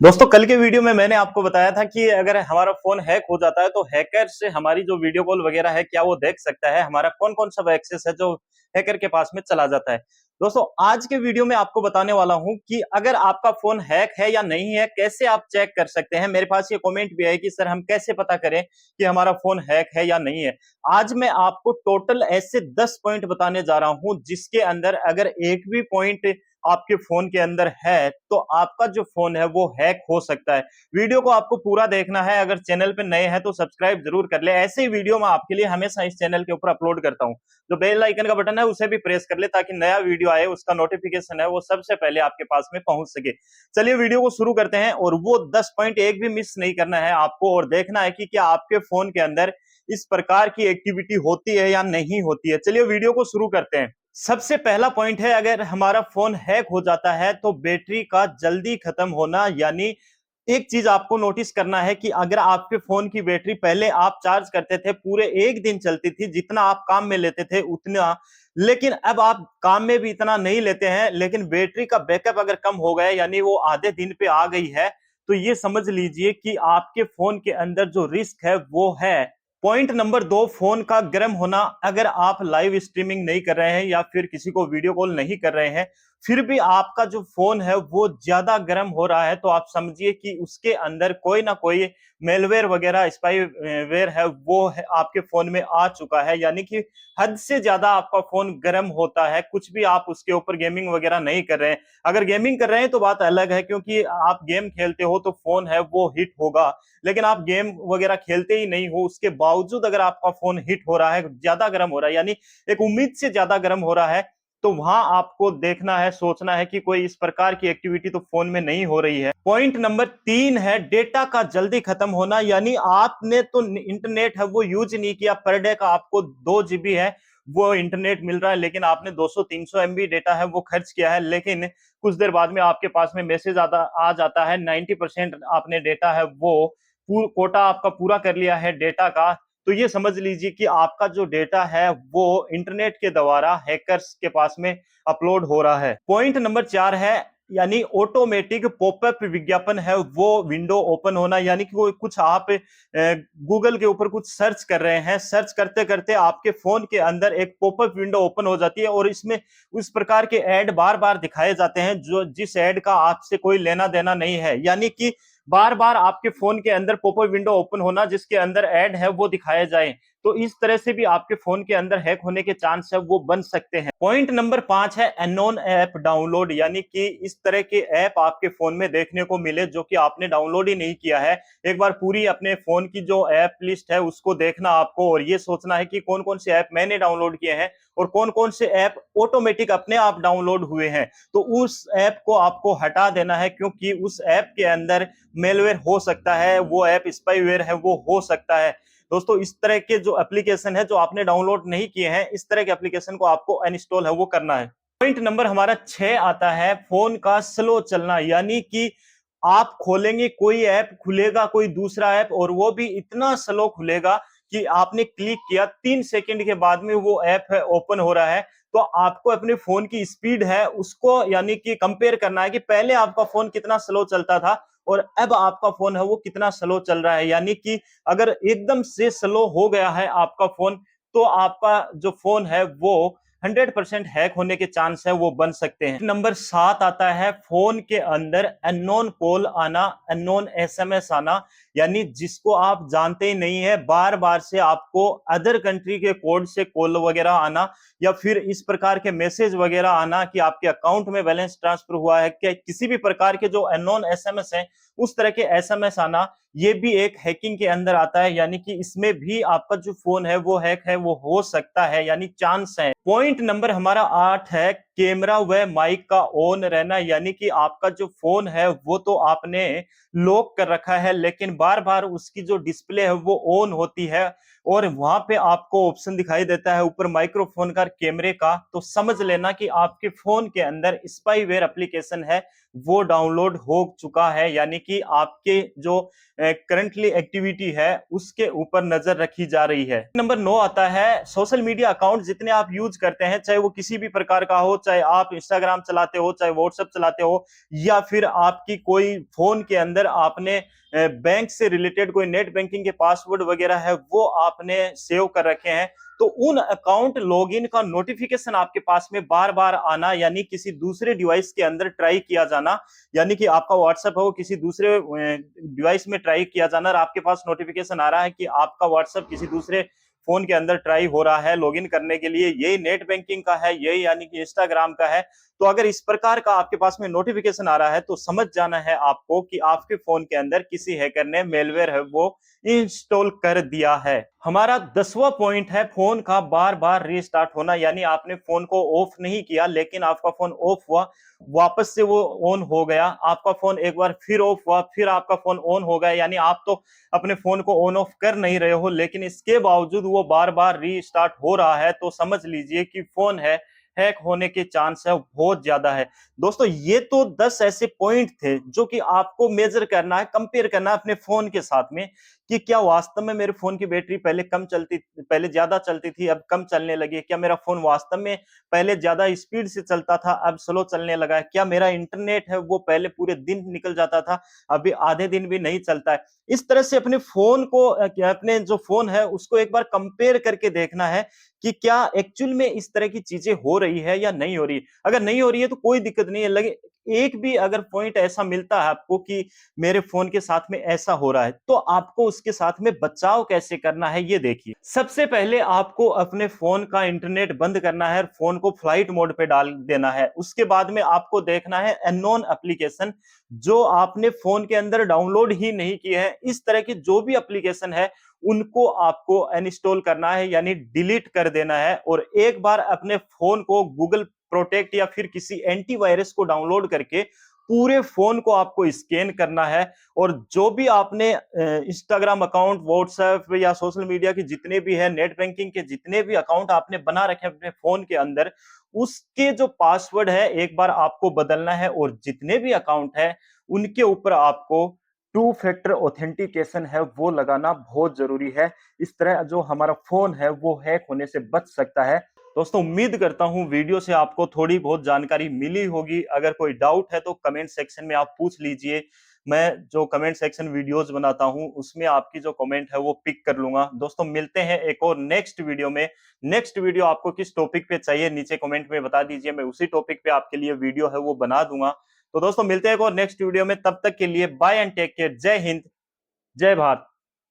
दोस्तों कल के वीडियो में मैंने आपको बताया था कि अगर हमारा फोन हैक हो जाता है तो हैकर से हमारी जो वीडियो कॉल वगैरह है क्या वो देख सकता है, हमारा कौन कौन सा एक्सेस है जो हैकर के पास में चला जाता है। दोस्तों आज के वीडियो में आपको बताने वाला हूं कि अगर आपका फोन हैक है या नहीं है, कैसे आप चेक कर सकते हैं। मेरे पास ये कमेंट भी है कि सर हम कैसे पता करें कि हमारा फोन हैक है या नहीं है। आज मैं आपको टोटल ऐसे 10 पॉइंट बताने जा रहा हूं जिसके अंदर अगर एक भी पॉइंट आपके फोन के अंदर है तो आपका जो फोन है वो हैक हो सकता है। वीडियो को आपको पूरा देखना है। अगर चैनल पे नए हैं तो सब्सक्राइब जरूर कर ले। ऐसे ही वीडियो मैं आपके लिए हमेशा इस चैनल के ऊपर अपलोड करता हूं। जो बेल आइकन का बटन है उसे भी प्रेस कर ले ताकि नया वीडियो आए उसका नोटिफिकेशन है वो सबसे पहले आपके पास में पहुंच सके। चलिए वीडियो को शुरू करते हैं और वो 10 पॉइंट एक भी मिस नहीं करना है आपको और देखना है कि क्या आपके फोन के अंदर इस प्रकार की एक्टिविटी होती है या नहीं होती है। चलिए वीडियो को शुरू करते हैं। सबसे पहला पॉइंट है, अगर हमारा फोन हैक हो जाता है तो बैटरी का जल्दी खत्म होना। यानी एक चीज आपको नोटिस करना है कि अगर आपके फोन की बैटरी पहले आप चार्ज करते थे पूरे एक दिन चलती थी, जितना आप काम में लेते थे उतना, लेकिन अब आप काम में भी इतना नहीं लेते हैं, लेकिन बैटरी का बैकअप अगर कम हो गया यानी वो आधे दिन पे आ गई है, तो ये समझ लीजिए कि आपके फोन के अंदर जो रिस्क है वो है। पॉइंट नंबर 2, फोन का गर्म होना। अगर आप लाइव स्ट्रीमिंग नहीं कर रहे हैं या फिर किसी को वीडियो कॉल नहीं कर रहे हैं, फिर भी आपका जो फोन है वो ज्यादा गर्म हो रहा है, तो आप समझिए कि उसके अंदर कोई ना कोई मेलवेयर वगैरह स्पाईवेयर है वो है आपके फोन में आ चुका है। यानी कि हद से ज्यादा आपका फोन गर्म होता है। कुछ भी आप उसके ऊपर गेमिंग वगैरह नहीं कर रहे हैं। अगर गेमिंग कर रहे हैं तो बात अलग है, क्योंकि आप गेम खेलते हो तो फोन है वो हिट होगा। लेकिन आप गेम वगैरह खेलते ही नहीं हो, उसके बावजूद अगर आपका फोन हिट हो रहा है, ज्यादा गर्म हो रहा है, यानी एक उम्मीद से ज्यादा गर्म हो रहा है, तो वहां आपको देखना है, सोचना है कि कोई इस प्रकार की एक्टिविटी तो फोन में नहीं हो रही है। पॉइंट नंबर 3 है डेटा का जल्दी खत्म होना। यानी आपने तो इंटरनेट है वो यूज नहीं किया, पर डे का आपको 2 GB है वो इंटरनेट मिल रहा है, लेकिन आपने 200-300 MB डेटा है वो खर्च किया है, लेकिन कुछ देर बाद में आपके पास में मैसेज आ जाता है 90% आपने डेटा है वो कोटा आपका पूरा कर लिया है डेटा का। तो ये समझ लीजिए कि आपका जो डेटा है वो इंटरनेट के द्वारा हैकर्स के पास में अपलोड हो रहा है। पॉइंट नंबर 4 है, यानी ऑटोमेटिक पॉपअप विज्ञापन है वो विंडो ओपन होना। यानी कि कोई कुछ आप गूगल के ऊपर कुछ सर्च कर रहे हैं, सर्च करते करते आपके फोन के अंदर एक पॉपअप विंडो ओपन हो जाती है और इसमें उस प्रकार के ऐड बार बार दिखाए जाते हैं जो जिस ऐड का आपसे कोई लेना देना नहीं है। यानी कि बार बार आपके फोन के अंदर पॉपअप विंडो ओपन होना जिसके अंदर ऐड है वो दिखाए जाए, तो इस तरह से भी आपके फोन के अंदर हैक होने के चांस है वो बन सकते हैं। पॉइंट नंबर 5 है अननोन ऐप डाउनलोड। यानी कि इस तरह के ऐप आपके फोन में देखने को मिले जो कि आपने डाउनलोड ही नहीं किया है। एक बार पूरी अपने फोन की जो ऐप लिस्ट है उसको देखना आपको और ये सोचना है कि कौन कौन से ऐप मैंने डाउनलोड किए हैं और कौन कौन से ऐप ऑटोमेटिक अपने आप डाउनलोड हुए हैं। तो उस ऐप को आपको हटा देना है, क्योंकि उस ऐप के अंदर मेलवेयर हो सकता है, वो ऐप स्पाईवेयर है वो हो सकता है। दोस्तों इस तरह के जो एप्लीकेशन है जो आपने डाउनलोड नहीं किए हैं, इस तरह के एप्लीकेशन को आपको अनइंस्टॉल है वो करना है। पॉइंट नंबर हमारा 6 आता है फोन का स्लो चलना। यानी कि आप खोलेंगे कोई ऐप, खुलेगा कोई दूसरा ऐप और वो भी इतना स्लो खुलेगा कि आपने क्लिक किया 3 सेकंड के बाद में वो ऐप है ओपन हो रहा है। तो आपको अपने फोन की स्पीड है उसको यानी कि कंपेयर करना है कि पहले आपका फोन कितना स्लो चलता था और अब आपका फोन है वो कितना स्लो चल रहा है। यानी कि अगर एकदम से स्लो हो गया है आपका फोन, तो आपका जो फोन है वो 100% हैक होने के चांस है वो बन सकते हैं। नंबर 7 आता है फोन के अंदर अननोन कॉल आना, अननोन एसएमएस आना। यानी जिसको आप जानते ही नहीं है, बार बार से आपको अदर कंट्री के कोड से कॉल वगैरह आना या फिर इस प्रकार के मैसेज वगैरह आना कि आपके अकाउंट में बैलेंस ट्रांसफर हुआ है, क्या किसी भी प्रकार के जो अननोन एसएमएस है उस तरह के एसएमएस आना, ये भी एक हैकिंग के अंदर आता है। यानी कि इसमें भी आपका जो फोन है वो हैक है वो हो सकता है, यानी चांस है। पॉइंट नंबर हमारा 8 है कैमरा व माइक का ऑन रहना। यानी कि आपका जो फोन है वो तो आपने लॉक कर रखा है, लेकिन बार बार उसकी जो डिस्प्ले है वो ऑन होती है और वहां पे आपको ऑप्शन दिखाई देता है ऊपर माइक्रोफोन का, कैमरे का, तो समझ लेना कि आपके फोन के अंदर स्पाईवेयर एप्लीकेशन है वो डाउनलोड हो चुका है। यानी कि आपके जो करंटली एक्टिविटी है उसके ऊपर नजर रखी जा रही है। नंबर 9 आता है सोशल मीडिया अकाउंट जितने आप यूज करते हैं, चाहे वो किसी भी प्रकार का हो, चाहे आप इंस्टाग्राम चलाते हो, चाहे व्हाट्सएप चलाते हो, या फिर आपकी कोई फोन के अंदर आपने बैंक से रिलेटेड कोई नेट बैंकिंग के पासवर्ड वगैरह है वो आपने सेव कर रखे हैं, तो उन अकाउंट लॉगिन का नोटिफिकेशन आपके पास में बार बार आना, यानी किसी दूसरे डिवाइस के अंदर ट्राई किया जाना, यानी कि आपका व्हाट्सएप है वो किसी दूसरे डिवाइस में ट्राई किया जाना और आपके पास नोटिफिकेशन आ रहा है कि आपका व्हाट्सएप किसी दूसरे फोन के अंदर ट्राई हो रहा है लॉगिन करने के लिए, यही नेट बैंकिंग का है, यही यानी कि इंस्टाग्राम का है। तो अगर इस प्रकार का आपके पास में नोटिफिकेशन आ रहा है तो समझ जाना है आपको कि आपके फोन के अंदर किसी हैकर ने मेलवेयर है वो इंस्टॉल कर दिया है। हमारा 10वां पॉइंट है फोन का बार बार रीस्टार्ट होना, यानी आपने फोन को ऑफ नहीं किया लेकिन आपका फोन ऑफ हुआ, वापस से वो ऑन हो गया, आपका फोन एक बार फिर ऑफ हुआ, फिर आपका फोन ऑन हो गया, यानी आप तो अपने फोन को ऑन ऑफ कर नहीं रहे हो लेकिन इसके बावजूद वो बार बार रीस्टार्ट हो रहा है, तो समझ लीजिए कि फोन है हैक होने के चांस है बहुत ज्यादा है। दोस्तों ये तो 10 ऐसे पॉइंट थे जो कि आपको मेजर करना है, कंपेयर करना है अपने फोन के साथ में कि क्या वास्तव में मेरे फोन की बैटरी पहले ज्यादा चलती थी अब कम चलने लगी है, क्या मेरा फोन वास्तव में पहले ज्यादा स्पीड से चलता था अब स्लो चलने लगा है, क्या मेरा इंटरनेट है वो पहले पूरे दिन निकल जाता था अभी आधे दिन भी नहीं चलता है। इस तरह से अपने फोन को अपने जो फोन है उसको एक बार कंपेयर करके देखना है कि क्या एक्चुअल में इस तरह की चीजें हो रही है या नहीं हो रही है। अगर नहीं हो रही है तो कोई दिक्कत नहीं है, लगे एक भी अगर पॉइंट ऐसा मिलता है आपको कि मेरे फोन के साथ में ऐसा हो रहा है तो आपको उसके साथ में बचाव कैसे करना है ये देखिए। सबसे पहले आपको अपने फोन का इंटरनेट बंद करना है, फोन को फ्लाइट मोड पे डाल देना है। उसके बाद में आपको देखना है अननोन एप्लीकेशन जो आपने फोन के अंदर डाउनलोड ही नहीं की है, इस तरह की जो भी एप्लीकेशन है उनको आपको अनइंस्टॉल करना है यानी डिलीट कर देना है, और एक बार अपने फोन को गूगल प्रोटेक्ट या फिर किसी एंटीवायरस को डाउनलोड करके पूरे फोन को आपको स्कैन करना है, और जो भी आपने इंस्टाग्राम अकाउंट, व्हाट्सएप या सोशल मीडिया के जितने भी है, नेट बैंकिंग के जितने भी अकाउंट आपने बना रखे अपने फोन के अंदर, उसके जो पासवर्ड है एक बार आपको बदलना है, और जितने भी अकाउंट है उनके ऊपर आपको टू फैक्टर ऑथेंटिकेशन है वो लगाना बहुत जरूरी है। इस तरह जो हमारा फोन है वो हैक होने से बच सकता है। दोस्तों उम्मीद करता हूं वीडियो से आपको थोड़ी बहुत जानकारी मिली होगी, अगर कोई डाउट है तो कमेंट सेक्शन में आप पूछ लीजिए। मैं जो कमेंट सेक्शन वीडियोस बनाता हूं उसमें आपकी जो कमेंट है वो पिक कर लूंगा। दोस्तों मिलते हैं एक और नेक्स्ट वीडियो में। नेक्स्ट वीडियो आपको किस टॉपिक पे चाहिए नीचे कमेंट में बता दीजिए, मैं उसी टॉपिक पे आपके लिए वीडियो है वो बना दूंगा। तो दोस्तों मिलते हैं एक और नेक्स्ट वीडियो में, तब तक के लिए बाय एंड टेक केयर। जय हिंद, जय भारत।